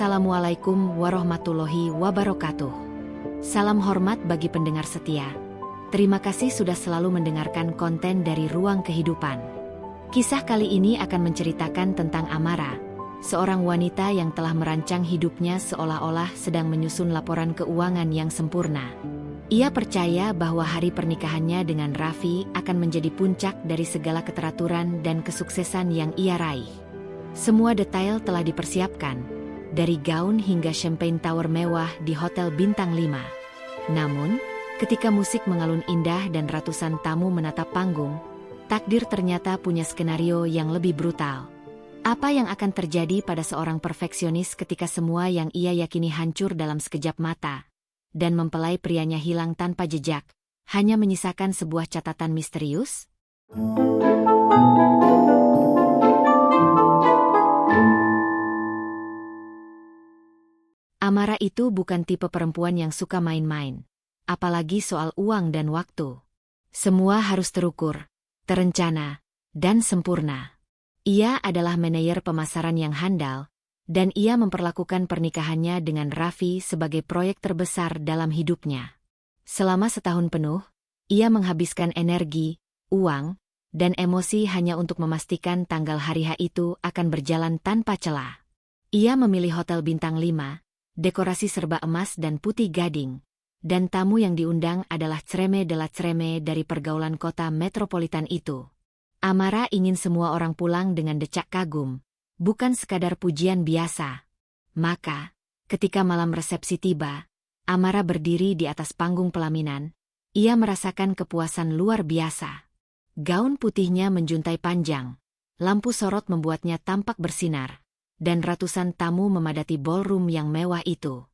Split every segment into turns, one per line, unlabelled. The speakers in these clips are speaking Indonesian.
Assalamualaikum warahmatullahi wabarakatuh. Salam hormat bagi pendengar setia. Terima kasih sudah selalu mendengarkan konten dari Ruang Kehidupan. Kisah kali ini akan menceritakan tentang Amara, seorang wanita yang telah merancang hidupnya seolah-olah sedang menyusun laporan keuangan yang sempurna. Ia percaya bahwa hari pernikahannya dengan Raffi akan menjadi puncak dari segala keteraturan dan kesuksesan yang ia raih. Semua detail telah dipersiapkan, dari gaun hingga champagne tower mewah di Hotel Bintang 5. Namun, ketika musik mengalun indah dan ratusan tamu menatap panggung, takdir ternyata punya skenario yang lebih brutal. Apa yang akan terjadi pada seorang perfeksionis ketika semua yang ia yakini hancur dalam sekejap mata, dan mempelai prianya hilang tanpa jejak, hanya menyisakan sebuah catatan misterius? Amara itu bukan tipe perempuan yang suka main-main, apalagi soal uang dan waktu. Semua harus terukur, terencana, dan sempurna. Ia adalah manajer pemasaran yang handal, dan ia memperlakukan pernikahannya dengan Raffi sebagai proyek terbesar dalam hidupnya. Selama setahun penuh, ia menghabiskan energi, uang, dan emosi hanya untuk memastikan tanggal hari H itu akan berjalan tanpa celah. Ia memilih Hotel Bintang 5, dekorasi serba emas dan putih gading, dan tamu yang diundang adalah creme de la creme dari pergaulan kota metropolitan itu. Amara ingin semua orang pulang dengan decak kagum, bukan sekadar pujian biasa. Maka, ketika malam resepsi tiba, Amara berdiri di atas panggung pelaminan. Ia merasakan kepuasan luar biasa. Gaun putihnya menjuntai panjang, lampu sorot membuatnya tampak bersinar, dan ratusan tamu memadati ballroom yang mewah itu.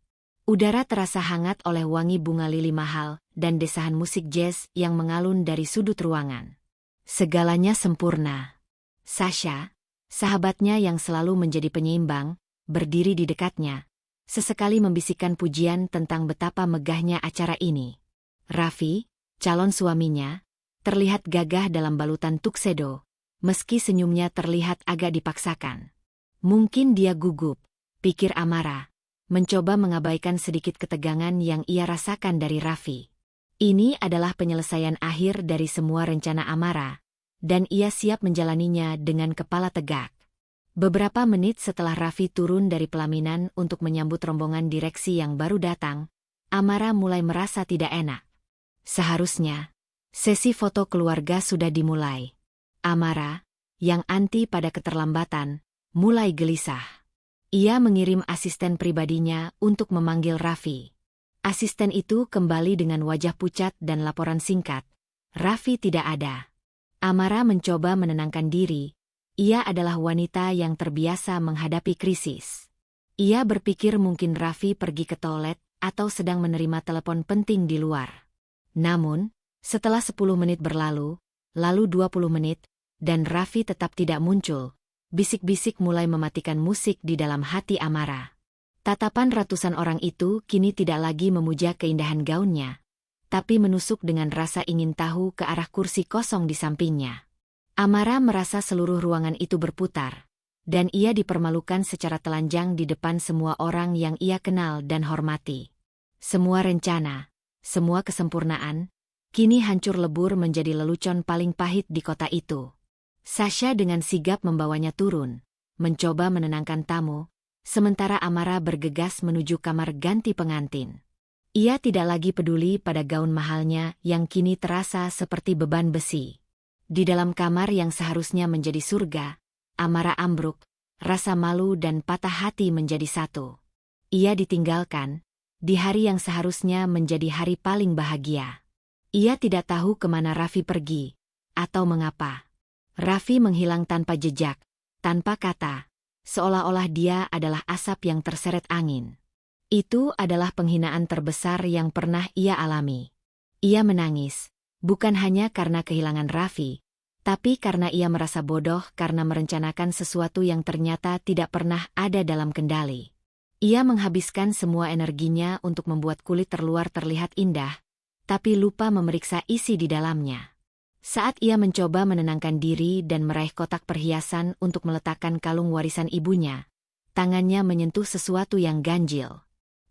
Udara terasa hangat oleh wangi bunga lili mahal dan desahan musik jazz yang mengalun dari sudut ruangan. Segalanya sempurna. Sasha, sahabatnya yang selalu menjadi penyeimbang, berdiri di dekatnya, sesekali membisikkan pujian tentang betapa megahnya acara ini. Raffi, calon suaminya, terlihat gagah dalam balutan tuxedo, meski senyumnya terlihat agak dipaksakan. Mungkin dia gugup, pikir Amara, mencoba mengabaikan sedikit ketegangan yang ia rasakan dari Raffi. Ini adalah penyelesaian akhir dari semua rencana Amara, dan ia siap menjalaninya dengan kepala tegak. Beberapa menit setelah Raffi turun dari pelaminan untuk menyambut rombongan direksi yang baru datang, Amara mulai merasa tidak enak. Seharusnya, sesi foto keluarga sudah dimulai. Amara, yang anti pada keterlambatan, mulai gelisah. Ia mengirim asisten pribadinya untuk memanggil Raffi. Asisten itu kembali dengan wajah pucat dan laporan singkat. Raffi tidak ada. Amara mencoba menenangkan diri. Ia adalah wanita yang terbiasa menghadapi krisis. Ia berpikir mungkin Raffi pergi ke toilet atau sedang menerima telepon penting di luar. Namun, setelah 10 menit berlalu, lalu 20 menit, dan Raffi tetap tidak muncul, bisik-bisik mulai mematikan musik di dalam hati Amara. Tatapan ratusan orang itu kini tidak lagi memuja keindahan gaunnya, tapi menusuk dengan rasa ingin tahu ke arah kursi kosong di sampingnya. Amara merasa seluruh ruangan itu berputar, dan ia dipermalukan secara telanjang di depan semua orang yang ia kenal dan hormati. Semua rencana, semua kesempurnaan, kini hancur lebur menjadi lelucon paling pahit di kota itu. Sasha dengan sigap membawanya turun, mencoba menenangkan tamu, sementara Amara bergegas menuju kamar ganti pengantin. Ia tidak lagi peduli pada gaun mahalnya yang kini terasa seperti beban besi. Di dalam kamar yang seharusnya menjadi surga, Amara ambruk, rasa malu dan patah hati menjadi satu. Ia ditinggalkan, di hari yang seharusnya menjadi hari paling bahagia. Ia tidak tahu kemana Raffi pergi, atau mengapa. Raffi menghilang tanpa jejak, tanpa kata, seolah-olah dia adalah asap yang terseret angin. Itu adalah penghinaan terbesar yang pernah ia alami. Ia menangis, bukan hanya karena kehilangan Raffi, tapi karena ia merasa bodoh karena merencanakan sesuatu yang ternyata tidak pernah ada dalam kendali. Ia menghabiskan semua energinya untuk membuat kulit terluar terlihat indah, tapi lupa memeriksa isi di dalamnya. Saat ia mencoba menenangkan diri dan meraih kotak perhiasan untuk meletakkan kalung warisan ibunya, tangannya menyentuh sesuatu yang ganjil.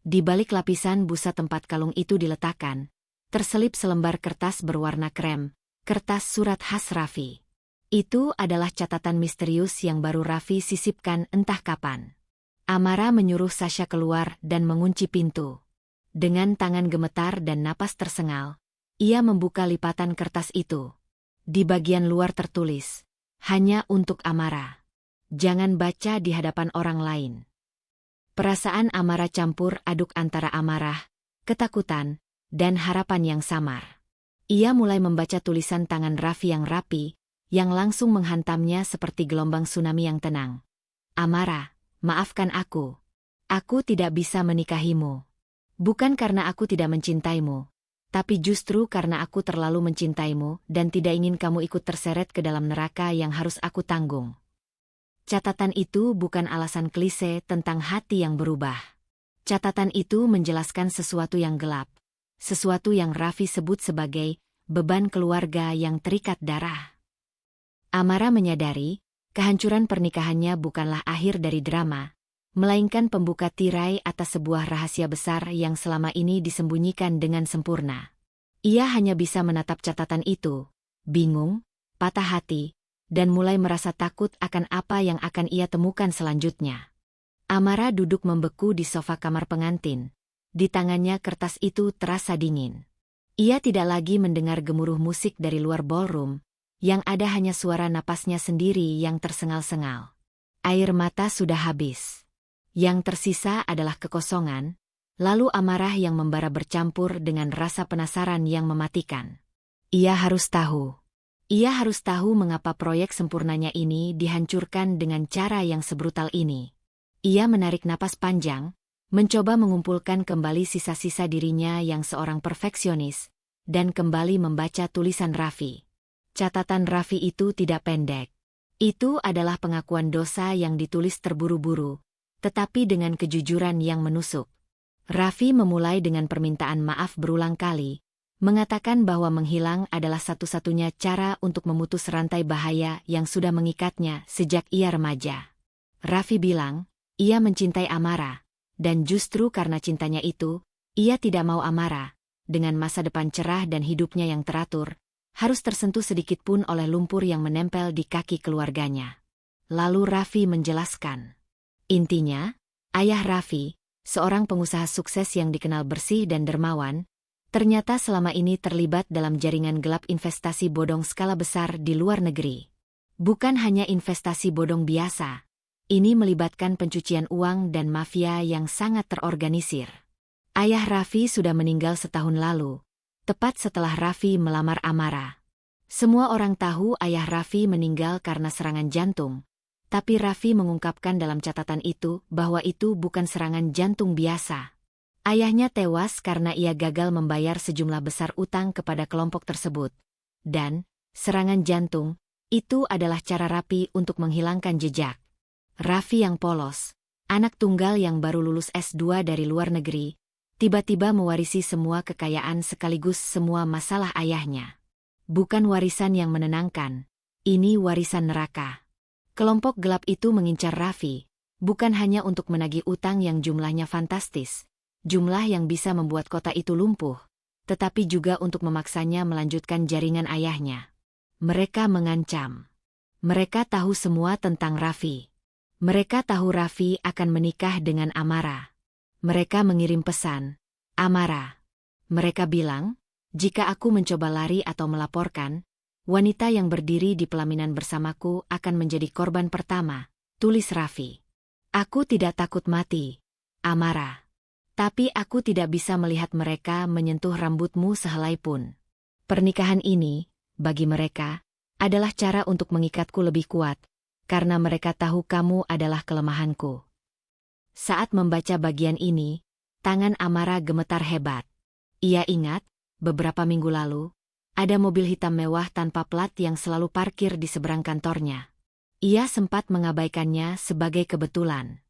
Di balik lapisan busa tempat kalung itu diletakkan, terselip selembar kertas berwarna krem, kertas surat khas Raffi. Itu adalah catatan misterius yang baru Raffi sisipkan entah kapan. Amara menyuruh Sasha keluar dan mengunci pintu. Dengan tangan gemetar dan napas tersengal, ia membuka lipatan kertas itu. Di bagian luar tertulis, "Hanya untuk Amara. Jangan baca di hadapan orang lain." Perasaan Amara campur aduk antara amarah, ketakutan, dan harapan yang samar. Ia mulai membaca tulisan tangan Raffi yang rapi, yang langsung menghantamnya seperti gelombang tsunami yang tenang. "Amara, maafkan aku. Aku tidak bisa menikahimu. Bukan karena aku tidak mencintaimu, tapi justru karena aku terlalu mencintaimu dan tidak ingin kamu ikut terseret ke dalam neraka yang harus aku tanggung." Catatan itu bukan alasan klise tentang hati yang berubah. Catatan itu menjelaskan sesuatu yang gelap, sesuatu yang Raffi sebut sebagai beban keluarga yang terikat darah. Amara menyadari, kehancuran pernikahannya bukanlah akhir dari drama, melainkan pembuka tirai atas sebuah rahasia besar yang selama ini disembunyikan dengan sempurna. Ia hanya bisa menatap catatan itu, bingung, patah hati, dan mulai merasa takut akan apa yang akan ia temukan selanjutnya. Amara duduk membeku di sofa kamar pengantin. Di tangannya kertas itu terasa dingin. Ia tidak lagi mendengar gemuruh musik dari luar ballroom, yang ada hanya suara napasnya sendiri yang tersengal-sengal. Air mata sudah habis. Yang tersisa adalah kekosongan, lalu amarah yang membara bercampur dengan rasa penasaran yang mematikan. Ia harus tahu. Ia harus tahu mengapa proyek sempurnanya ini dihancurkan dengan cara yang sebrutal ini. Ia menarik napas panjang, mencoba mengumpulkan kembali sisa-sisa dirinya yang seorang perfeksionis, dan kembali membaca tulisan Raffi. Catatan Raffi itu tidak pendek. Itu adalah pengakuan dosa yang ditulis terburu-buru, tetapi dengan kejujuran yang menusuk. Raffi memulai dengan permintaan maaf berulang kali, mengatakan bahwa menghilang adalah satu-satunya cara untuk memutus rantai bahaya yang sudah mengikatnya sejak ia remaja. Raffi bilang, ia mencintai Amara, dan justru karena cintanya itu, ia tidak mau Amara, dengan masa depan cerah dan hidupnya yang teratur, harus tersentuh sedikit pun oleh lumpur yang menempel di kaki keluarganya. Lalu Raffi menjelaskan. Intinya, ayah Raffi, seorang pengusaha sukses yang dikenal bersih dan dermawan, ternyata selama ini terlibat dalam jaringan gelap investasi bodong skala besar di luar negeri. Bukan hanya investasi bodong biasa, ini melibatkan pencucian uang dan mafia yang sangat terorganisir. Ayah Raffi sudah meninggal setahun lalu, tepat setelah Raffi melamar Amara. Semua orang tahu ayah Raffi meninggal karena serangan jantung, tapi Raffi mengungkapkan dalam catatan itu bahwa itu bukan serangan jantung biasa. Ayahnya tewas karena ia gagal membayar sejumlah besar utang kepada kelompok tersebut. Dan, serangan jantung, itu adalah cara Raffi untuk menghilangkan jejak. Raffi yang polos, anak tunggal yang baru lulus S2 dari luar negeri, tiba-tiba mewarisi semua kekayaan sekaligus semua masalah ayahnya. Bukan warisan yang menenangkan, ini warisan neraka. Kelompok gelap itu mengincar Raffi, bukan hanya untuk menagih utang yang jumlahnya fantastis, jumlah yang bisa membuat kota itu lumpuh, tetapi juga untuk memaksanya melanjutkan jaringan ayahnya. Mereka mengancam. Mereka tahu semua tentang Raffi. Mereka tahu Raffi akan menikah dengan Amara. Mereka mengirim pesan, Amara. Mereka bilang, jika aku mencoba lari atau melaporkan, wanita yang berdiri di pelaminan bersamaku akan menjadi korban pertama, tulis Raffi. Aku tidak takut mati, Amara. Tapi aku tidak bisa melihat mereka menyentuh rambutmu sehelai pun. Pernikahan ini, bagi mereka, adalah cara untuk mengikatku lebih kuat, karena mereka tahu kamu adalah kelemahanku. Saat membaca bagian ini, tangan Amara gemetar hebat. Ia ingat, beberapa minggu lalu, ada mobil hitam mewah tanpa plat yang selalu parkir di seberang kantornya. Ia sempat mengabaikannya sebagai kebetulan.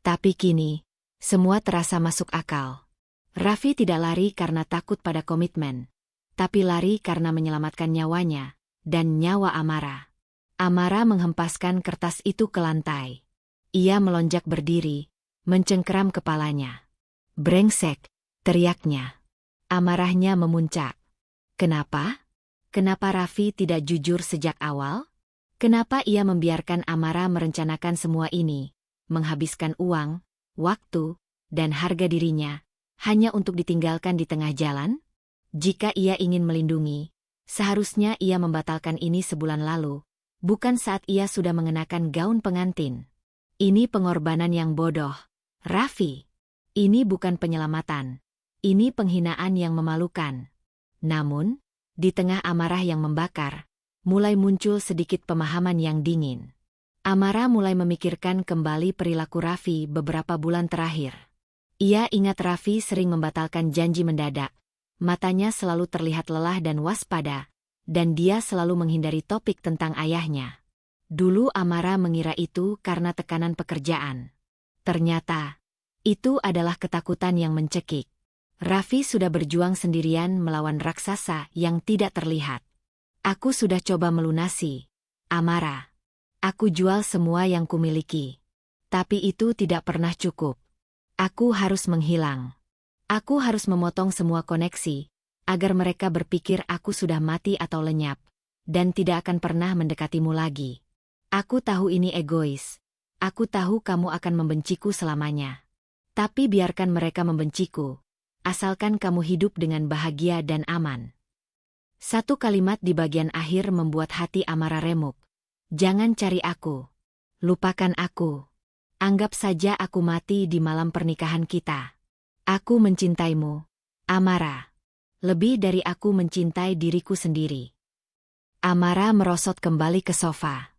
Tapi kini, semua terasa masuk akal. Raffi tidak lari karena takut pada komitmen, tapi lari karena menyelamatkan nyawanya, dan nyawa Amara. Amara menghempaskan kertas itu ke lantai. Ia melonjak berdiri, mencengkeram kepalanya. "Brengsek!" teriaknya. Amarahnya memuncak. Kenapa? Kenapa Raffi tidak jujur sejak awal? Kenapa ia membiarkan Amara merencanakan semua ini, menghabiskan uang, waktu, dan harga dirinya, hanya untuk ditinggalkan di tengah jalan? Jika ia ingin melindungi, seharusnya ia membatalkan ini sebulan lalu, bukan saat ia sudah mengenakan gaun pengantin. Ini pengorbanan yang bodoh, Raffi. Ini bukan penyelamatan. Ini penghinaan yang memalukan. Namun, di tengah amarah yang membakar, mulai muncul sedikit pemahaman yang dingin. Amara mulai memikirkan kembali perilaku Raffi beberapa bulan terakhir. Ia ingat Raffi sering membatalkan janji mendadak. Matanya selalu terlihat lelah dan waspada, dan dia selalu menghindari topik tentang ayahnya. Dulu Amara mengira itu karena tekanan pekerjaan. Ternyata, itu adalah ketakutan yang mencekik. Raffi sudah berjuang sendirian melawan raksasa yang tidak terlihat. Aku sudah coba melunasi, Amara. Aku jual semua yang kumiliki. Tapi itu tidak pernah cukup. Aku harus menghilang. Aku harus memotong semua koneksi, agar mereka berpikir aku sudah mati atau lenyap, dan tidak akan pernah mendekatimu lagi. Aku tahu ini egois. Aku tahu kamu akan membenciku selamanya. Tapi biarkan mereka membenciku, asalkan kamu hidup dengan bahagia dan aman. Satu kalimat di bagian akhir membuat hati Amara remuk. Jangan cari aku. Lupakan aku. Anggap saja aku mati di malam pernikahan kita. Aku mencintaimu, Amara. Lebih dari aku mencintai diriku sendiri. Amara merosot kembali ke sofa.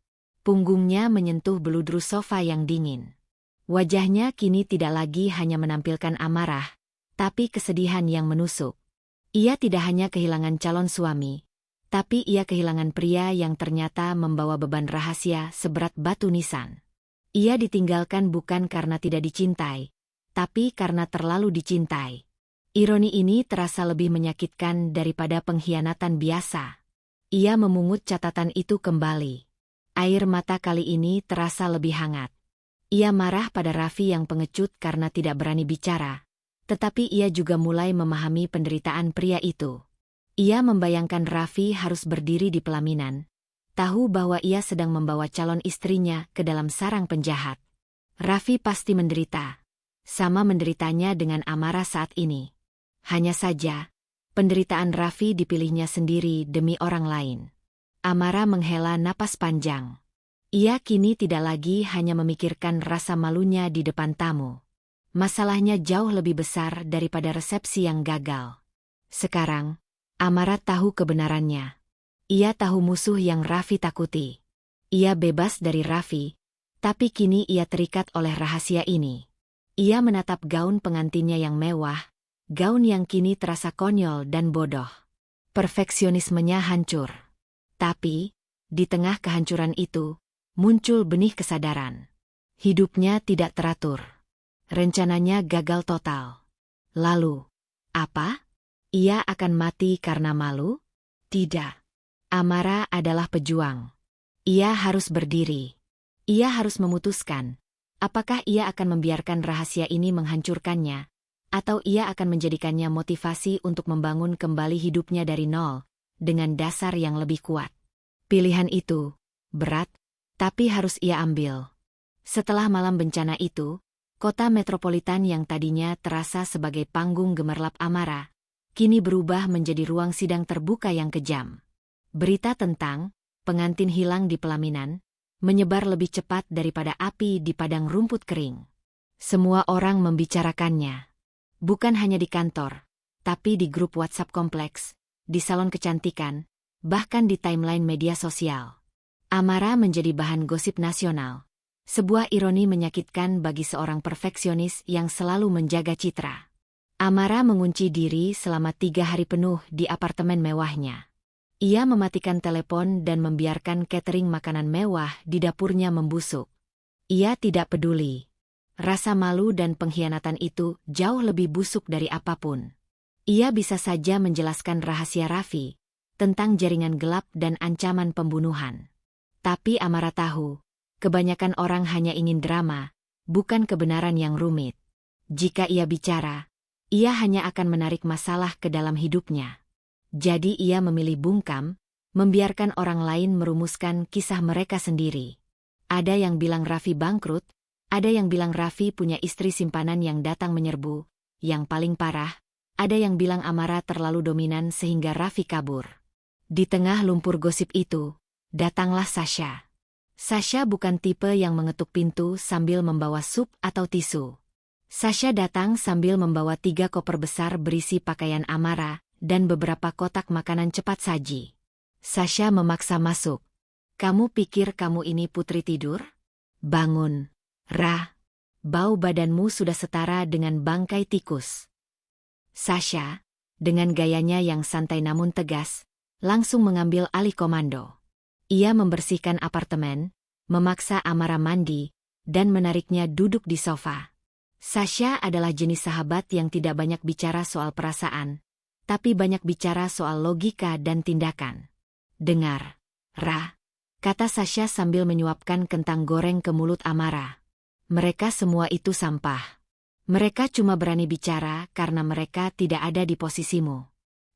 Punggungnya menyentuh beludru sofa yang dingin. Wajahnya kini tidak lagi hanya menampilkan amarah, tapi kesedihan yang menusuk. Ia tidak hanya kehilangan calon suami, tapi ia kehilangan pria yang ternyata membawa beban rahasia seberat batu nisan. Ia ditinggalkan bukan karena tidak dicintai, tapi karena terlalu dicintai. Ironi ini terasa lebih menyakitkan daripada pengkhianatan biasa. Ia memungut catatan itu kembali. Air mata kali ini terasa lebih hangat. Ia marah pada Raffi yang pengecut karena tidak berani bicara, tetapi ia juga mulai memahami penderitaan pria itu. Ia membayangkan Raffi harus berdiri di pelaminan, tahu bahwa ia sedang membawa calon istrinya ke dalam sarang penjahat. Raffi pasti menderita, sama menderitanya dengan Amara saat ini. Hanya saja, penderitaan Raffi dipilihnya sendiri demi orang lain. Amara menghela napas panjang. Ia kini tidak lagi hanya memikirkan rasa malunya di depan tamu. Masalahnya jauh lebih besar daripada resepsi yang gagal. Sekarang, Amara tahu kebenarannya. Ia tahu musuh yang Raffi takuti. Ia bebas dari Raffi, tapi kini ia terikat oleh rahasia ini. Ia menatap gaun pengantinnya yang mewah, gaun yang kini terasa konyol dan bodoh. Perfeksionismenya hancur. Tapi, di tengah kehancuran itu, muncul benih kesadaran. Hidupnya tidak teratur. Rencananya gagal total. Lalu, apa? Ia akan mati karena malu? Tidak. Amara adalah pejuang. Ia harus berdiri. Ia harus memutuskan, apakah ia akan membiarkan rahasia ini menghancurkannya, atau ia akan menjadikannya motivasi untuk membangun kembali hidupnya dari nol, dengan dasar yang lebih kuat. Pilihan itu berat, tapi harus ia ambil. Setelah malam bencana itu, kota metropolitan yang tadinya terasa sebagai panggung gemerlap Amara, kini berubah menjadi ruang sidang terbuka yang kejam. Berita tentang pengantin hilang di pelaminan menyebar lebih cepat daripada api di padang rumput kering. Semua orang membicarakannya. Bukan hanya di kantor, tapi di grup WhatsApp kompleks, di salon kecantikan, bahkan di timeline media sosial. Amara menjadi bahan gosip nasional. Sebuah ironi menyakitkan bagi seorang perfeksionis yang selalu menjaga citra. Amara mengunci diri selama 3 hari penuh di apartemen mewahnya. Ia mematikan telepon dan membiarkan catering makanan mewah di dapurnya membusuk. Ia tidak peduli. Rasa malu dan pengkhianatan itu jauh lebih busuk dari apapun. Ia bisa saja menjelaskan rahasia Raffi tentang jaringan gelap dan ancaman pembunuhan. Tapi Amara tahu, kebanyakan orang hanya ingin drama, bukan kebenaran yang rumit. Jika ia bicara, ia hanya akan menarik masalah ke dalam hidupnya. Jadi ia memilih bungkam, membiarkan orang lain merumuskan kisah mereka sendiri. Ada yang bilang Raffi bangkrut, ada yang bilang Raffi punya istri simpanan yang datang menyerbu, yang paling parah, ada yang bilang Amara terlalu dominan sehingga Raffi kabur. Di tengah lumpur gosip itu, datanglah Sasha. Sasha bukan tipe yang mengetuk pintu sambil membawa sup atau tisu. Sasha datang sambil membawa 3 koper besar berisi pakaian Amara dan beberapa kotak makanan cepat saji. Sasha memaksa masuk. Kamu pikir kamu ini putri tidur? Bangun, Ra. Bau badanmu sudah setara dengan bangkai tikus. Sasha, dengan gayanya yang santai namun tegas, langsung mengambil alih komando. Ia membersihkan apartemen, memaksa Amara mandi, dan menariknya duduk di sofa. Sasha adalah jenis sahabat yang tidak banyak bicara soal perasaan, tapi banyak bicara soal logika dan tindakan. Dengar, Ra, kata Sasha sambil menyuapkan kentang goreng ke mulut Amara. Mereka semua itu sampah. Mereka cuma berani bicara karena mereka tidak ada di posisimu.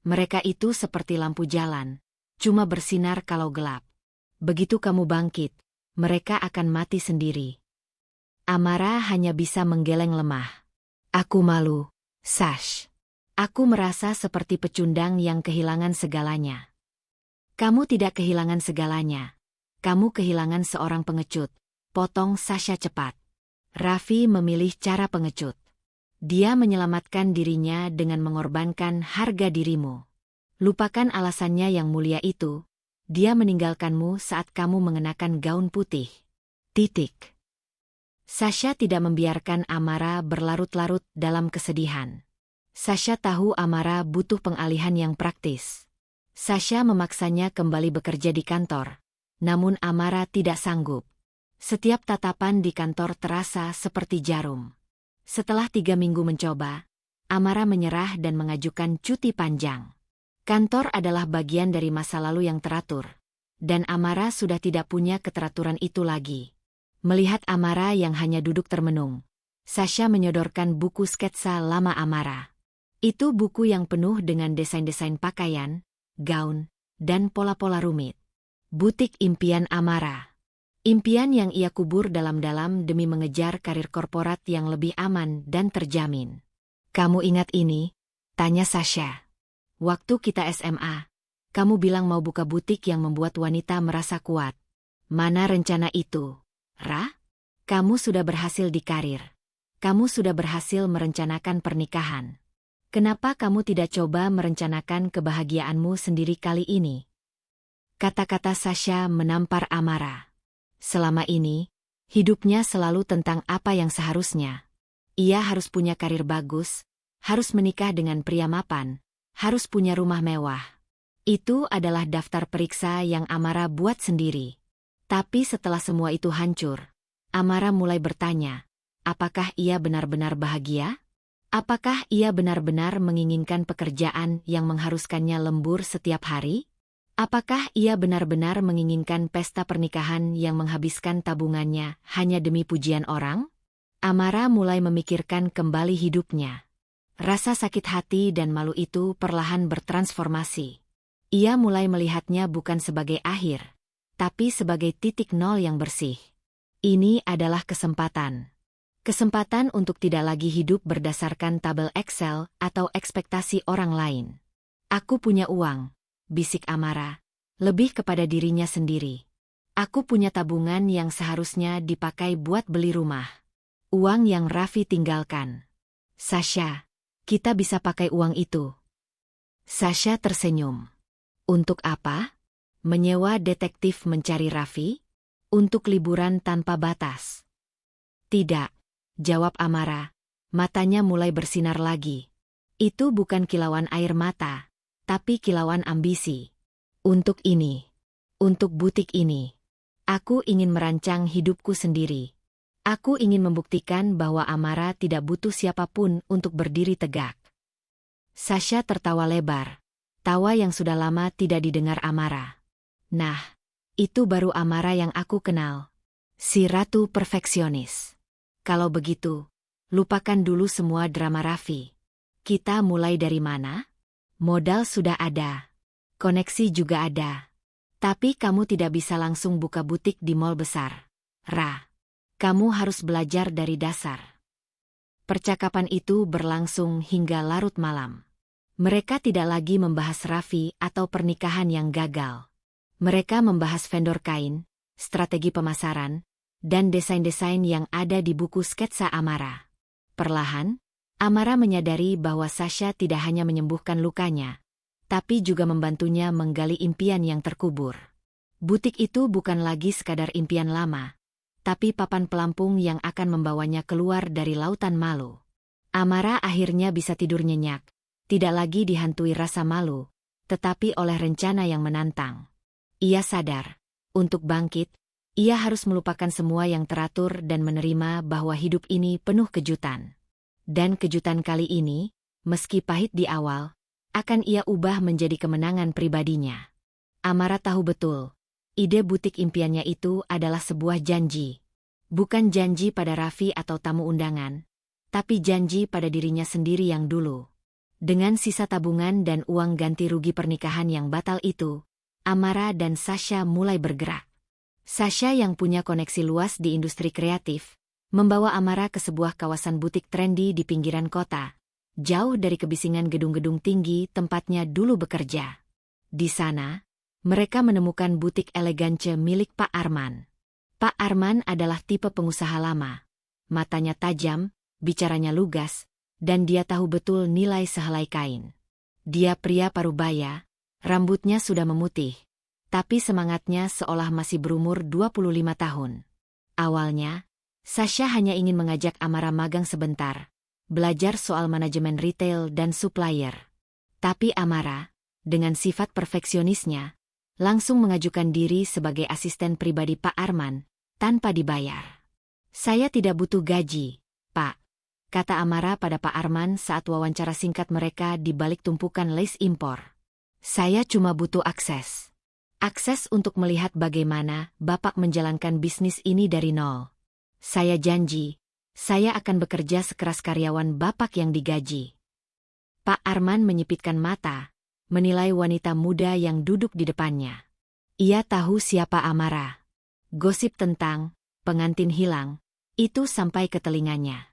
Mereka itu seperti lampu jalan, cuma bersinar kalau gelap. Begitu kamu bangkit, mereka akan mati sendiri. Amara hanya bisa menggeleng lemah. Aku malu, Sash. Aku merasa seperti pecundang yang kehilangan segalanya. Kamu tidak kehilangan segalanya. Kamu kehilangan seorang pengecut, potong Sasha cepat. Raffi memilih cara pengecut. Dia menyelamatkan dirinya dengan mengorbankan harga dirimu. Lupakan alasannya yang mulia itu. Dia meninggalkanmu saat kamu mengenakan gaun putih. Titik. Sasha tidak membiarkan Amara berlarut-larut dalam kesedihan. Sasha tahu Amara butuh pengalihan yang praktis. Sasha memaksanya kembali bekerja di kantor. Namun Amara tidak sanggup. Setiap tatapan di kantor terasa seperti jarum. Setelah 3 minggu mencoba, Amara menyerah dan mengajukan cuti panjang. Kantor adalah bagian dari masa lalu yang teratur, dan Amara sudah tidak punya keteraturan itu lagi. Melihat Amara yang hanya duduk termenung, Sasha menyodorkan buku sketsa lama Amara. Itu buku yang penuh dengan desain-desain pakaian, gaun, dan pola-pola rumit. Butik impian Amara. Impian yang ia kubur dalam-dalam demi mengejar karir korporat yang lebih aman dan terjamin. Kamu ingat ini? Tanya Sasha. Waktu kita SMA, kamu bilang mau buka butik yang membuat wanita merasa kuat. Mana rencana itu, Ra? Kamu sudah berhasil di karir. Kamu sudah berhasil merencanakan pernikahan. Kenapa kamu tidak coba merencanakan kebahagiaanmu sendiri kali ini? Kata-kata Sasha menampar Amara. Selama ini, hidupnya selalu tentang apa yang seharusnya. Ia harus punya karir bagus, harus menikah dengan pria mapan, harus punya rumah mewah. Itu adalah daftar periksa yang Amara buat sendiri. Tapi setelah semua itu hancur, Amara mulai bertanya, apakah ia benar-benar bahagia? Apakah ia benar-benar menginginkan pekerjaan yang mengharuskannya lembur setiap hari? Apakah ia benar-benar menginginkan pesta pernikahan yang menghabiskan tabungannya hanya demi pujian orang? Amara mulai memikirkan kembali hidupnya. Rasa sakit hati dan malu itu perlahan bertransformasi. Ia mulai melihatnya bukan sebagai akhir, tapi sebagai titik nol yang bersih. Ini adalah kesempatan. Kesempatan untuk tidak lagi hidup berdasarkan tabel Excel atau ekspektasi orang lain. Aku punya uang, bisik Amara, lebih kepada dirinya sendiri. Aku punya tabungan yang seharusnya dipakai buat beli rumah. Uang yang Raffi tinggalkan. Sasha, kita bisa pakai uang itu. Sasha tersenyum. Untuk apa? Menyewa detektif mencari Raffi? Untuk liburan tanpa batas? Tidak, jawab Amara. Matanya mulai bersinar lagi. Itu bukan kilauan air mata, tapi kilauan ambisi. Untuk ini. Untuk butik ini. Aku ingin merancang hidupku sendiri. Aku ingin membuktikan bahwa Amara tidak butuh siapapun untuk berdiri tegak. Sasha tertawa lebar. Tawa yang sudah lama tidak didengar Amara. Nah, itu baru Amara yang aku kenal. Si Ratu Perfeksionis. Kalau begitu, lupakan dulu semua drama Raffi. Kita mulai dari mana? Modal sudah ada. Koneksi juga ada. Tapi kamu tidak bisa langsung buka butik di mall besar. Ra. Kamu harus belajar dari dasar. Percakapan itu berlangsung hingga larut malam. Mereka tidak lagi membahas Raffi atau pernikahan yang gagal. Mereka membahas vendor kain, strategi pemasaran, dan desain-desain yang ada di buku sketsa Amara. Perlahan, Amara menyadari bahwa Sasha tidak hanya menyembuhkan lukanya, tapi juga membantunya menggali impian yang terkubur. Butik itu bukan lagi sekadar impian lama, tapi papan pelampung yang akan membawanya keluar dari lautan malu. Amara akhirnya bisa tidur nyenyak, tidak lagi dihantui rasa malu, tetapi oleh rencana yang menantang. Ia sadar, untuk bangkit, ia harus melupakan semua yang teratur dan menerima bahwa hidup ini penuh kejutan. Dan kejutan kali ini, meski pahit di awal, akan ia ubah menjadi kemenangan pribadinya. Amara tahu betul, ide butik impiannya itu adalah sebuah janji. Bukan janji pada Raffi atau tamu undangan, tapi janji pada dirinya sendiri yang dulu. Dengan sisa tabungan dan uang ganti rugi pernikahan yang batal itu, Amara dan Sasha mulai bergerak. Sasha yang punya koneksi luas di industri kreatif, membawa Amara ke sebuah kawasan butik trendy di pinggiran kota, jauh dari kebisingan gedung-gedung tinggi tempatnya dulu bekerja. Di sana, mereka menemukan butik elegance milik Pak Arman. Pak Arman adalah tipe pengusaha lama. Matanya tajam, bicaranya lugas, dan dia tahu betul nilai sehelai kain. Dia pria parubaya, rambutnya sudah memutih, tapi semangatnya seolah masih berumur 25 tahun. Awalnya, Sasha hanya ingin mengajak Amara magang sebentar, belajar soal manajemen retail dan supplier. Tapi Amara, dengan sifat perfeksionisnya, langsung mengajukan diri sebagai asisten pribadi Pak Arman, tanpa dibayar. Saya tidak butuh gaji, Pak, kata Amara pada Pak Arman saat wawancara singkat mereka di balik tumpukan lace impor. Saya cuma butuh akses. Akses untuk melihat bagaimana Bapak menjalankan bisnis ini dari nol. Saya janji, saya akan bekerja sekeras karyawan Bapak yang digaji. Pak Arman menyipitkan mata, menilai wanita muda yang duduk di depannya. Ia tahu siapa Amara. Gosip tentang pengantin hilang, itu sampai ke telinganya.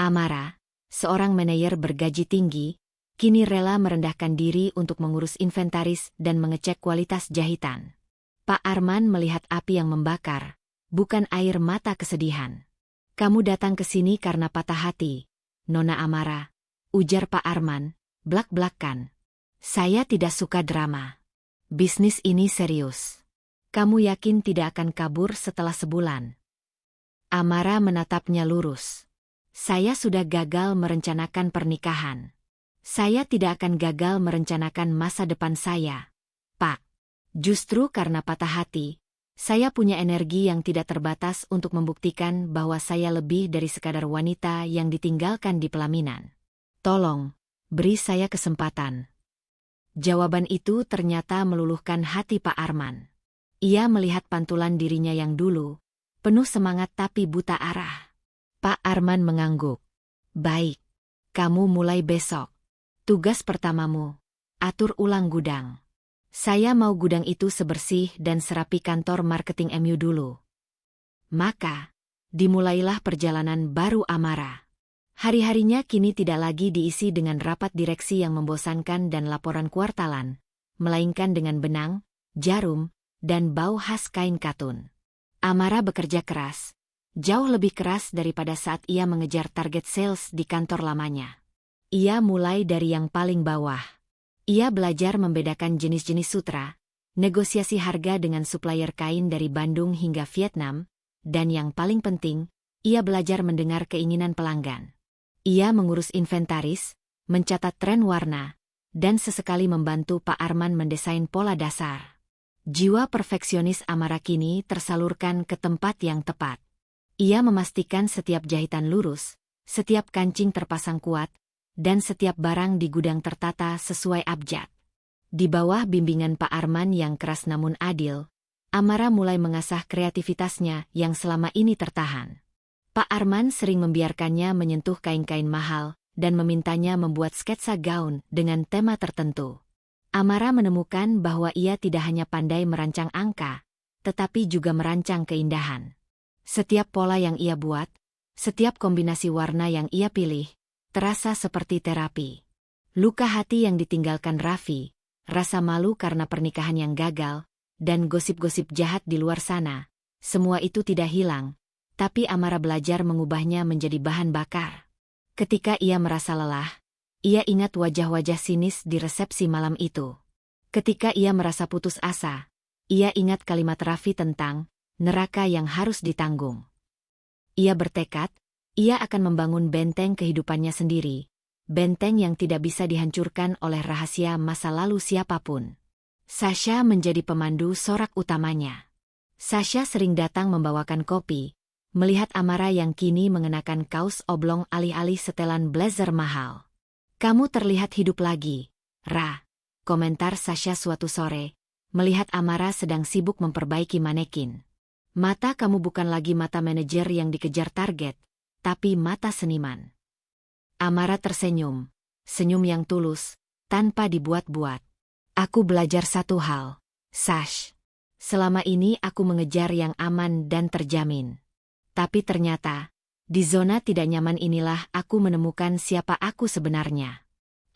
Amara, seorang manajer bergaji tinggi, kini rela merendahkan diri untuk mengurus inventaris dan mengecek kualitas jahitan. Pak Arman melihat api yang membakar, bukan air mata kesedihan. Kamu datang ke sini karena patah hati, Nona Amara, ujar Pak Arman, blak-blakan. Saya tidak suka drama. Bisnis ini serius. Kamu yakin tidak akan kabur setelah sebulan? Amara menatapnya lurus. Saya sudah gagal merencanakan pernikahan. Saya tidak akan gagal merencanakan masa depan saya, Pak. Justru karena patah hati, saya punya energi yang tidak terbatas untuk membuktikan bahwa saya lebih dari sekadar wanita yang ditinggalkan di pelaminan. Tolong, beri saya kesempatan. Jawaban itu ternyata meluluhkan hati Pak Arman. Ia melihat pantulan dirinya yang dulu, penuh semangat tapi buta arah. Pak Arman mengangguk. Baik, kamu mulai besok. Tugas pertamamu, atur ulang gudang. Saya mau gudang itu sebersih dan serapi kantor marketing MU dulu. Maka, dimulailah perjalanan baru Amara. Hari-harinya kini tidak lagi diisi dengan rapat direksi yang membosankan dan laporan kuartalan, melainkan dengan benang, jarum, dan bau khas kain katun. Amara bekerja keras, jauh lebih keras daripada saat ia mengejar target sales di kantor lamanya. Ia mulai dari yang paling bawah. Ia belajar membedakan jenis-jenis sutra, negosiasi harga dengan supplier kain dari Bandung hingga Vietnam, dan yang paling penting, ia belajar mendengar keinginan pelanggan. Ia mengurus inventaris, mencatat tren warna, dan sesekali membantu Pak Arman mendesain pola dasar. Jiwa perfeksionis Amara kini tersalurkan ke tempat yang tepat. Ia memastikan setiap jahitan lurus, setiap kancing terpasang kuat, dan setiap barang di gudang tertata sesuai abjad. Di bawah bimbingan Pak Arman yang keras namun adil, Amara mulai mengasah kreativitasnya yang selama ini tertahan. Pak Arman sering membiarkannya menyentuh kain-kain mahal dan memintanya membuat sketsa gaun dengan tema tertentu. Amara menemukan bahwa ia tidak hanya pandai merancang angka, tetapi juga merancang keindahan. Setiap pola yang ia buat, setiap kombinasi warna yang ia pilih, terasa seperti terapi. Luka hati yang ditinggalkan Raffi, rasa malu karena pernikahan yang gagal, dan gosip-gosip jahat di luar sana, semua itu tidak hilang, tapi Amara belajar mengubahnya menjadi bahan bakar. Ketika ia merasa lelah, ia ingat wajah-wajah sinis di resepsi malam itu. Ketika ia merasa putus asa, ia ingat kalimat Raffi tentang neraka yang harus ditanggung. Ia bertekad, ia akan membangun benteng kehidupannya sendiri, benteng yang tidak bisa dihancurkan oleh rahasia masa lalu siapapun. Sasha menjadi pemandu sorak utamanya. Sasha sering datang membawakan kopi, melihat Amara yang kini mengenakan kaos oblong alih-alih setelan blazer mahal. "Kamu terlihat hidup lagi, Ra," komentar Sasha suatu sore, melihat Amara sedang sibuk memperbaiki manekin. "Mata kamu bukan lagi mata manajer yang dikejar target, tapi mata seniman." Amara tersenyum, senyum yang tulus, tanpa dibuat-buat. "Aku belajar satu hal, Sash. Selama ini aku mengejar yang aman dan terjamin. Tapi ternyata, di zona tidak nyaman inilah aku menemukan siapa aku sebenarnya.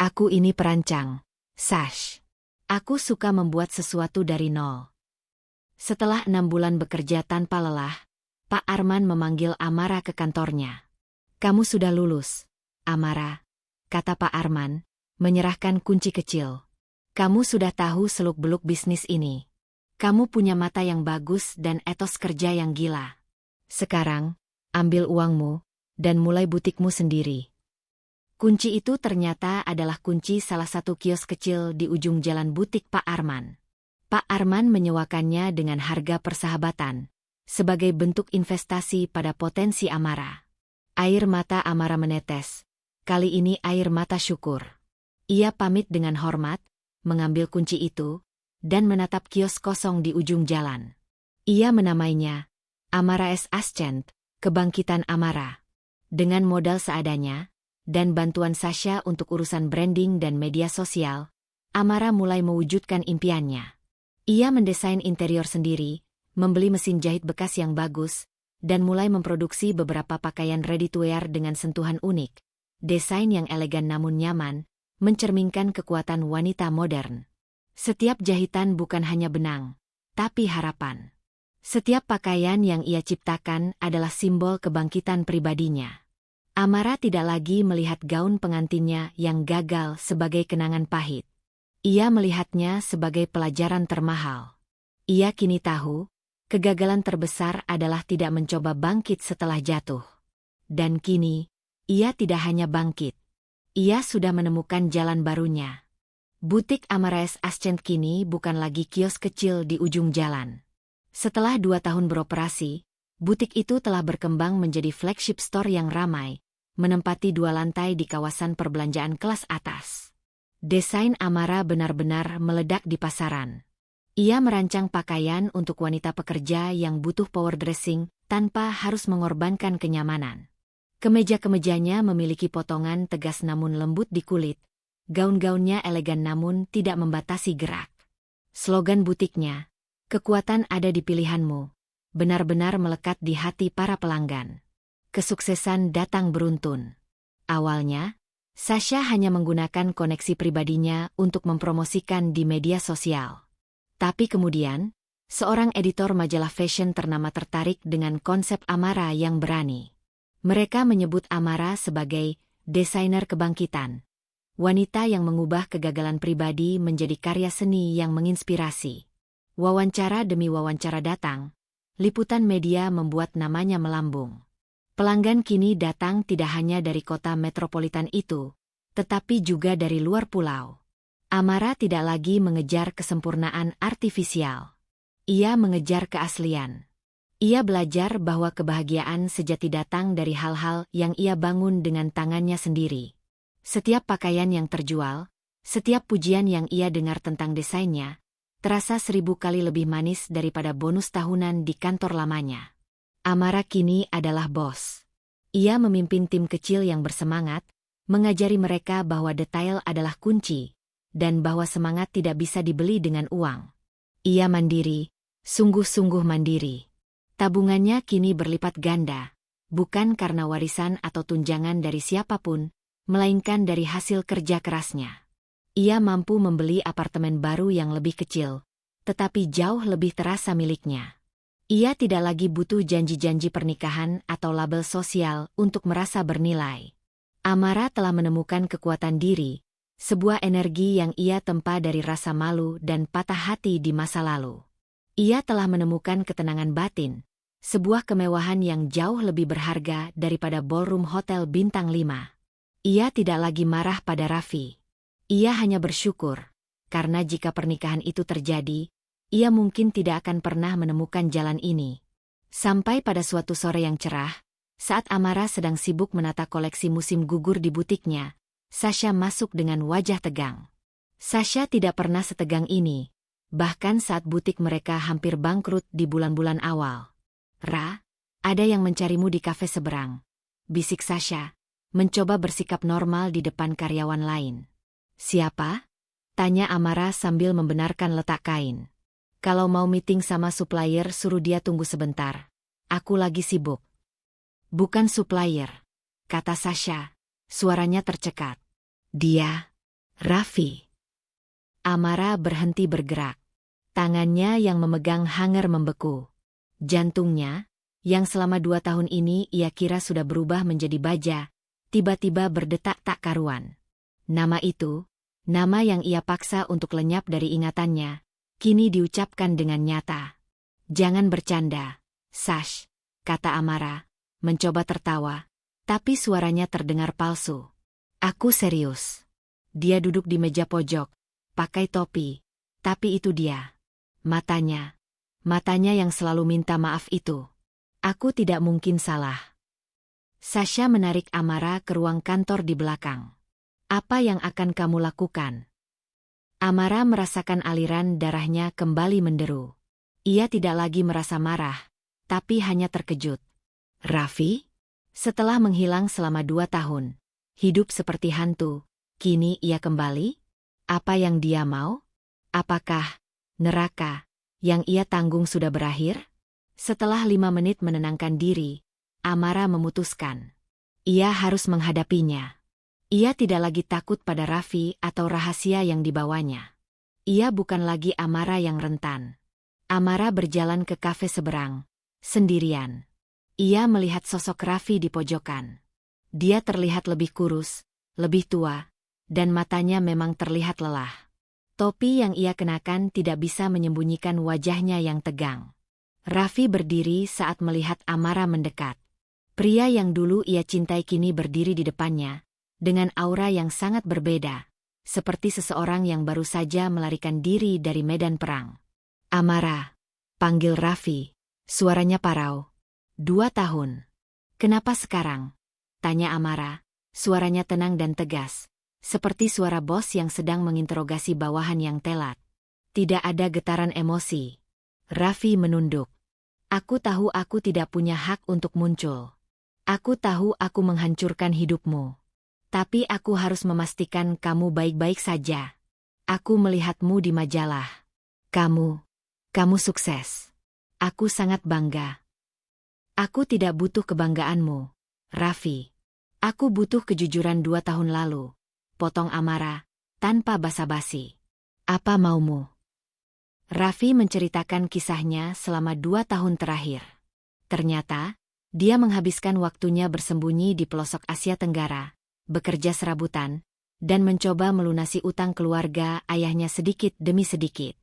Aku ini perancang, Sash. Aku suka membuat sesuatu dari nol." Setelah 6 bulan bekerja tanpa lelah, Pak Arman memanggil Amara ke kantornya. "Kamu sudah lulus, Amara," kata Pak Arman, menyerahkan kunci kecil. "Kamu sudah tahu seluk-beluk bisnis ini. Kamu punya mata yang bagus dan etos kerja yang gila. Sekarang, ambil uangmu, dan mulai butikmu sendiri." Kunci itu ternyata adalah kunci salah satu kios kecil di ujung jalan butik Pak Arman. Pak Arman menyewakannya dengan harga persahabatan, sebagai bentuk investasi pada potensi Amara. Air mata Amara menetes, kali ini air mata syukur. Ia pamit dengan hormat, mengambil kunci itu, dan menatap kios kosong di ujung jalan. Ia menamainya Amara S. Ascent, Kebangkitan Amara. Dengan modal seadanya, dan bantuan Sasha untuk urusan branding dan media sosial, Amara mulai mewujudkan impiannya. Ia mendesain interior sendiri, membeli mesin jahit bekas yang bagus, dan mulai memproduksi beberapa pakaian ready-to-wear dengan sentuhan unik. Desain yang elegan namun nyaman, mencerminkan kekuatan wanita modern. Setiap jahitan bukan hanya benang, tapi harapan. Setiap pakaian yang ia ciptakan adalah simbol kebangkitan pribadinya. Amara tidak lagi melihat gaun pengantinnya yang gagal sebagai kenangan pahit. Ia melihatnya sebagai pelajaran termahal. Ia kini tahu, kegagalan terbesar adalah tidak mencoba bangkit setelah jatuh. Dan kini, ia tidak hanya bangkit. Ia sudah menemukan jalan barunya. Butik Amara S. Ascent kini bukan lagi kios kecil di ujung jalan. Setelah 2 tahun beroperasi, butik itu telah berkembang menjadi flagship store yang ramai, menempati 2 lantai di kawasan perbelanjaan kelas atas. Desain Amara benar-benar meledak di pasaran. Ia merancang pakaian untuk wanita pekerja yang butuh power dressing tanpa harus mengorbankan kenyamanan. Kemeja-kemejanya memiliki potongan tegas namun lembut di kulit. Gaun-gaunnya elegan namun tidak membatasi gerak. Slogan butiknya, "Kekuatan ada di pilihanmu," benar-benar melekat di hati para pelanggan. Kesuksesan datang beruntun. Awalnya, Sasha hanya menggunakan koneksi pribadinya untuk mempromosikan di media sosial. Tapi kemudian, seorang editor majalah fashion ternama tertarik dengan konsep Amara yang berani. Mereka menyebut Amara sebagai desainer kebangkitan. Wanita yang mengubah kegagalan pribadi menjadi karya seni yang menginspirasi. Wawancara demi wawancara datang, liputan media membuat namanya melambung. Pelanggan kini datang tidak hanya dari kota metropolitan itu, tetapi juga dari luar pulau. Amara tidak lagi mengejar kesempurnaan artifisial. Ia mengejar keaslian. Ia belajar bahwa kebahagiaan sejati datang dari hal-hal yang ia bangun dengan tangannya sendiri. Setiap pakaian yang terjual, setiap pujian yang ia dengar tentang desainnya, terasa 1000 kali lebih manis daripada bonus tahunan di kantor lamanya. Amara kini adalah bos. Ia memimpin tim kecil yang bersemangat, mengajari mereka bahwa detail adalah kunci, dan bahwa semangat tidak bisa dibeli dengan uang. Ia mandiri, sungguh-sungguh mandiri. Tabungannya kini berlipat ganda, bukan karena warisan atau tunjangan dari siapapun, melainkan dari hasil kerja kerasnya. Ia mampu membeli apartemen baru yang lebih kecil, tetapi jauh lebih terasa miliknya. Ia tidak lagi butuh janji-janji pernikahan atau label sosial untuk merasa bernilai. Amara telah menemukan kekuatan diri, sebuah energi yang ia tempa dari rasa malu dan patah hati di masa lalu. Ia telah menemukan ketenangan batin, sebuah kemewahan yang jauh lebih berharga daripada ballroom hotel bintang 5. Ia tidak lagi marah pada Raffi. Ia hanya bersyukur, karena jika pernikahan itu terjadi, ia mungkin tidak akan pernah menemukan jalan ini. Sampai pada suatu sore yang cerah, saat Amara sedang sibuk menata koleksi musim gugur di butiknya, Sasha masuk dengan wajah tegang. Sasha tidak pernah setegang ini, bahkan saat butik mereka hampir bangkrut di bulan-bulan awal. "Ra, ada yang mencarimu di kafe seberang," bisik Sasha, mencoba bersikap normal di depan karyawan lain. "Siapa?" tanya Amara sambil membenarkan letak kain. "Kalau mau meeting sama supplier suruh dia tunggu sebentar. Aku lagi sibuk." "Bukan supplier," kata Sasha, suaranya tercekat. "Dia, Raffi." Amara berhenti bergerak. Tangannya yang memegang hanger membeku. Jantungnya, yang selama 2 tahun ini ia kira sudah berubah menjadi baja, tiba-tiba berdetak tak karuan. Nama itu, nama yang ia paksa untuk lenyap dari ingatannya, kini diucapkan dengan nyata. "Jangan bercanda, Sash," kata Amara, mencoba tertawa, tapi suaranya terdengar palsu. "Aku serius." Dia duduk di meja pojok, pakai topi, tapi itu dia. Matanya yang selalu minta maaf itu. "Aku tidak mungkin salah." Sasha menarik Amara ke ruang kantor di belakang. "Apa yang akan kamu lakukan?" Amara merasakan aliran darahnya kembali menderu. Ia tidak lagi merasa marah, tapi hanya terkejut. Raffi? Setelah menghilang selama 2 tahun, hidup seperti hantu, kini ia kembali? Apa yang dia mau? Apakah neraka yang ia tanggung sudah berakhir? Setelah 5 menit menenangkan diri, Amara memutuskan. Ia harus menghadapinya. Ia tidak lagi takut pada Raffi atau rahasia yang dibawanya. Ia bukan lagi Amara yang rentan. Amara berjalan ke kafe seberang, sendirian. Ia melihat sosok Raffi di pojokan. Dia terlihat lebih kurus, lebih tua, dan matanya memang terlihat lelah. Topi yang ia kenakan tidak bisa menyembunyikan wajahnya yang tegang. Raffi berdiri saat melihat Amara mendekat. Pria yang dulu ia cintai kini berdiri di depannya, dengan aura yang sangat berbeda, seperti seseorang yang baru saja melarikan diri dari medan perang. "Amara," panggil Raffi, suaranya parau. 2 tahun. "Kenapa sekarang?" tanya Amara, suaranya tenang dan tegas, seperti suara bos yang sedang menginterogasi bawahan yang telat. Tidak ada getaran emosi. Raffi menunduk. "Aku tahu aku tidak punya hak untuk muncul. Aku tahu aku menghancurkan hidupmu. Tapi aku harus memastikan kamu baik-baik saja. Aku melihatmu di majalah. Kamu sukses. Aku sangat bangga." "Aku tidak butuh kebanggaanmu, Raffi. Aku butuh kejujuran 2 tahun lalu," potong Amara, tanpa basa-basi. "Apa maumu?" Raffi menceritakan kisahnya selama 2 tahun terakhir. Ternyata, dia menghabiskan waktunya bersembunyi di pelosok Asia Tenggara, bekerja serabutan, dan mencoba melunasi utang keluarga ayahnya sedikit demi sedikit.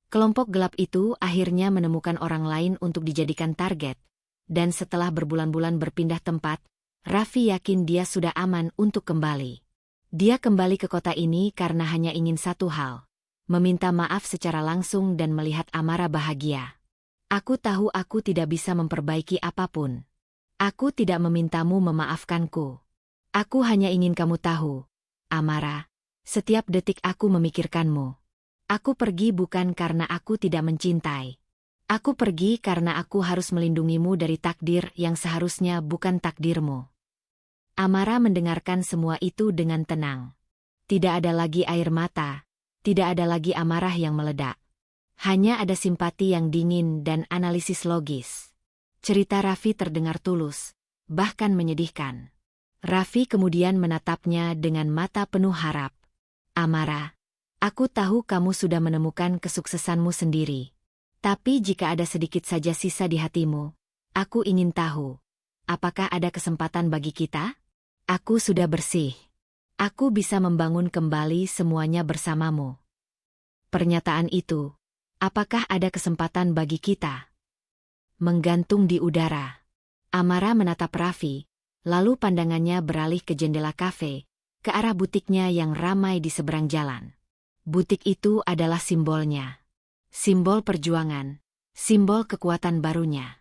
Kelompok gelap itu akhirnya menemukan orang lain untuk dijadikan target, dan setelah berbulan-bulan berpindah tempat, Raffi yakin dia sudah aman untuk kembali. Dia kembali ke kota ini karena hanya ingin satu hal, meminta maaf secara langsung dan melihat Amara bahagia. "Aku tahu aku tidak bisa memperbaiki apapun. Aku tidak memintamu memaafkanku. Aku hanya ingin kamu tahu, Amara, setiap detik aku memikirkanmu. Aku pergi bukan karena aku tidak mencintai. Aku pergi karena aku harus melindungimu dari takdir yang seharusnya bukan takdirmu. Amara mendengarkan semua itu dengan tenang. Tidak ada lagi air mata, tidak ada lagi amarah yang meledak. Hanya ada simpati yang dingin dan analisis logis. Cerita Raffi terdengar tulus, bahkan menyedihkan. Raffi kemudian menatapnya dengan mata penuh harap. Amara, aku tahu kamu sudah menemukan kesuksesanmu sendiri. Tapi jika ada sedikit saja sisa di hatimu, aku ingin tahu, apakah ada kesempatan bagi kita? Aku sudah bersih. Aku bisa membangun kembali semuanya bersamamu. Pernyataan itu, apakah ada kesempatan bagi kita? Menggantung di udara. Amara menatap Raffi, lalu pandangannya beralih ke jendela kafe, ke arah butiknya yang ramai di seberang jalan. Butik itu adalah simbolnya. Simbol perjuangan, simbol kekuatan barunya.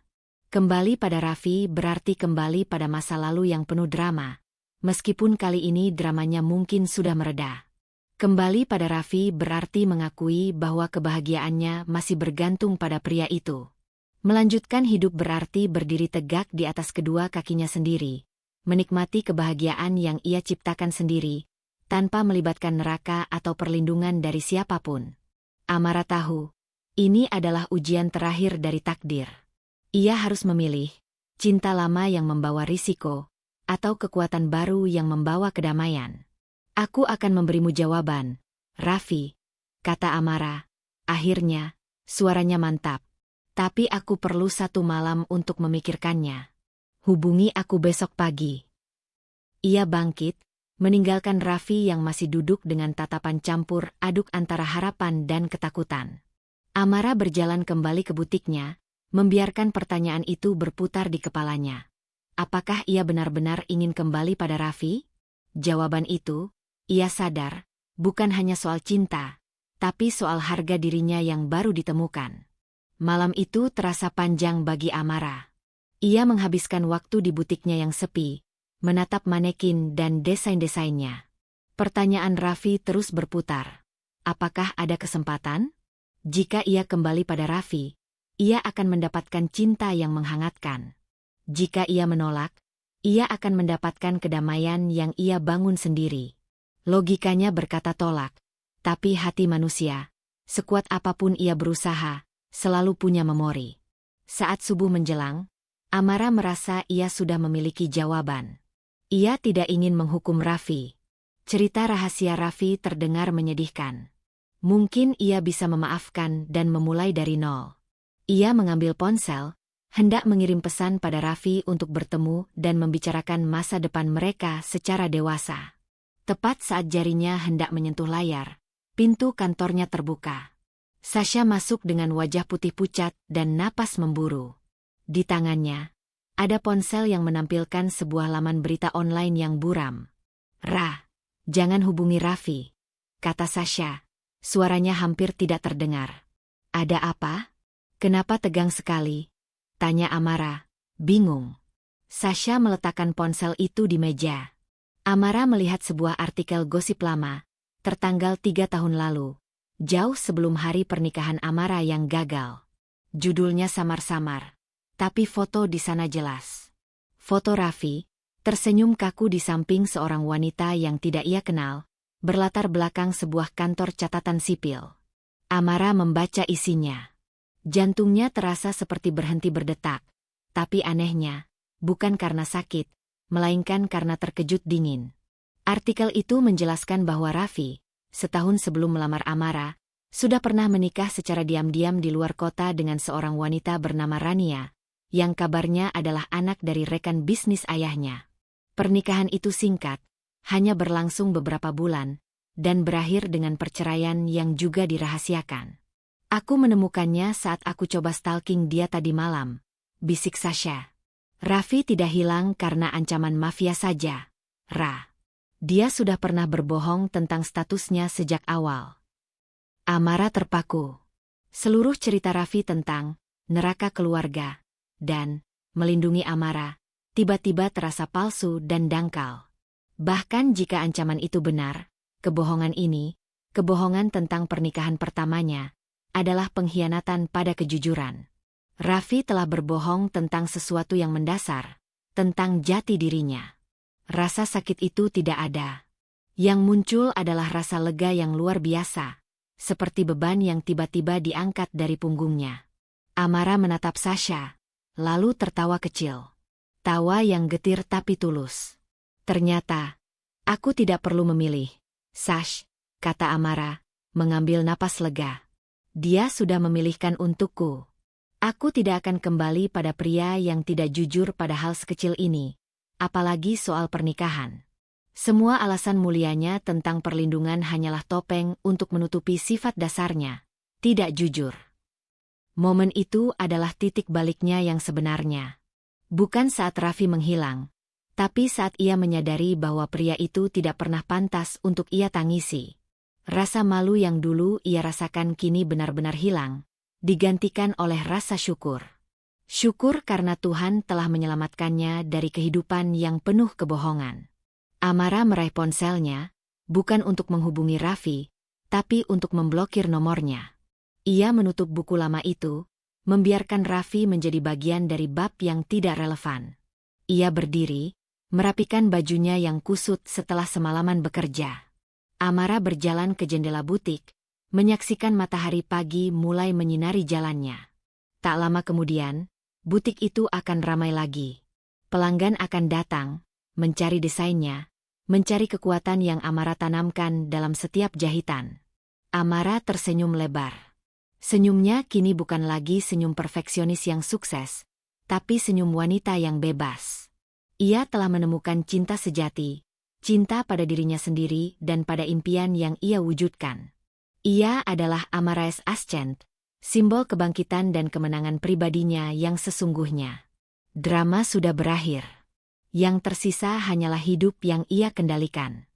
Kembali pada Raffi berarti kembali pada masa lalu yang penuh drama, meskipun kali ini dramanya mungkin sudah mereda. Kembali pada Raffi berarti mengakui bahwa kebahagiaannya masih bergantung pada pria itu. Melanjutkan hidup berarti berdiri tegak di atas kedua kakinya sendiri, menikmati kebahagiaan yang ia ciptakan sendiri, tanpa melibatkan neraka atau perlindungan dari siapapun. Amara tahu, ini adalah ujian terakhir dari takdir. Ia harus memilih, cinta lama yang membawa risiko, atau kekuatan baru yang membawa kedamaian. Aku akan memberimu jawaban, Raffi, kata Amara. Akhirnya, suaranya mantap. Tapi aku perlu 1 malam untuk memikirkannya. Hubungi aku besok pagi. Ia bangkit, meninggalkan Raffi yang masih duduk dengan tatapan campur aduk antara harapan dan ketakutan. Amara berjalan kembali ke butiknya, membiarkan pertanyaan itu berputar di kepalanya. Apakah ia benar-benar ingin kembali pada Raffi? Jawaban itu, ia sadar, bukan hanya soal cinta, tapi soal harga dirinya yang baru ditemukan. Malam itu terasa panjang bagi Amara. Ia menghabiskan waktu di butiknya yang sepi, menatap manekin dan desain-desainnya. Pertanyaan Raffi terus berputar. Apakah ada kesempatan? Jika ia kembali pada Raffi, ia akan mendapatkan cinta yang menghangatkan. Jika ia menolak, ia akan mendapatkan kedamaian yang ia bangun sendiri. Logikanya berkata tolak, tapi hati manusia, sekuat apapun ia berusaha, selalu punya memori. Saat subuh menjelang, Amara merasa ia sudah memiliki jawaban. Ia tidak ingin menghukum Raffi. Cerita rahasia Raffi terdengar menyedihkan. Mungkin ia bisa memaafkan dan memulai dari nol. Ia mengambil ponsel, hendak mengirim pesan pada Raffi untuk bertemu dan membicarakan masa depan mereka secara dewasa. Tepat saat jarinya hendak menyentuh layar, pintu kantornya terbuka. Sasha masuk dengan wajah putih pucat dan napas memburu. Di tangannya, ada ponsel yang menampilkan sebuah laman berita online yang buram. Jangan hubungi Raffi, kata Sasha. Suaranya hampir tidak terdengar. Ada apa? Kenapa tegang sekali? Tanya Amara, bingung. Sasha meletakkan ponsel itu di meja. Amara melihat sebuah artikel gosip lama, tertanggal 3 tahun lalu, jauh sebelum hari pernikahan Amara yang gagal. Judulnya samar-samar, tapi foto di sana jelas. Foto Raffi, tersenyum kaku di samping seorang wanita yang tidak ia kenal, berlatar belakang sebuah kantor catatan sipil. Amara membaca isinya. Jantungnya terasa seperti berhenti berdetak, tapi anehnya, bukan karena sakit, melainkan karena terkejut dingin. Artikel itu menjelaskan bahwa Raffi, setahun sebelum melamar Amara, sudah pernah menikah secara diam-diam di luar kota dengan seorang wanita bernama Rania, yang kabarnya adalah anak dari rekan bisnis ayahnya. Pernikahan itu singkat, hanya berlangsung beberapa bulan, dan berakhir dengan perceraian yang juga dirahasiakan. Aku menemukannya saat aku coba stalking dia tadi malam, bisik Sasha. Raffi tidak hilang karena ancaman mafia saja, Dia sudah pernah berbohong tentang statusnya sejak awal. Amara terpaku. Seluruh cerita Raffi tentang neraka keluarga dan melindungi Amara tiba-tiba terasa palsu dan dangkal. Bahkan jika ancaman itu benar, kebohongan ini, kebohongan tentang pernikahan pertamanya adalah pengkhianatan pada kejujuran. Raffi telah berbohong tentang sesuatu yang mendasar, tentang jati dirinya. Rasa sakit itu tidak ada. Yang muncul adalah rasa lega yang luar biasa, seperti beban yang tiba-tiba diangkat dari punggungnya. Amara menatap Sasha, lalu tertawa kecil. Tawa yang getir tapi tulus. Ternyata, aku tidak perlu memilih, Sash, kata Amara, mengambil napas lega. Dia sudah memilihkan untukku. Aku tidak akan kembali pada pria yang tidak jujur pada hal sekecil ini, apalagi soal pernikahan. Semua alasan mulianya tentang perlindungan hanyalah topeng untuk menutupi sifat dasarnya, tidak jujur. Momen itu adalah titik baliknya yang sebenarnya. Bukan saat Raffi menghilang, tapi saat ia menyadari bahwa pria itu tidak pernah pantas untuk ia tangisi. Rasa malu yang dulu ia rasakan kini benar-benar hilang, digantikan oleh rasa syukur. Syukur karena Tuhan telah menyelamatkannya dari kehidupan yang penuh kebohongan. Amara meraih ponselnya, bukan untuk menghubungi Raffi, tapi untuk memblokir nomornya. Ia menutup buku lama itu, membiarkan Raffi menjadi bagian dari bab yang tidak relevan. Ia berdiri, merapikan bajunya yang kusut setelah semalaman bekerja. Amara berjalan ke jendela butik, menyaksikan matahari pagi mulai menyinari jalannya. Tak lama kemudian, butik itu akan ramai lagi. Pelanggan akan datang, mencari desainnya, mencari kekuatan yang Amara tanamkan dalam setiap jahitan. Amara tersenyum lebar. Senyumnya kini bukan lagi senyum perfeksionis yang sukses, tapi senyum wanita yang bebas. Ia telah menemukan cinta sejati, cinta pada dirinya sendiri dan pada impian yang ia wujudkan. Ia adalah Amara S. Aschent, simbol kebangkitan dan kemenangan pribadinya yang sesungguhnya. Drama sudah berakhir. Yang tersisa hanyalah hidup yang ia kendalikan.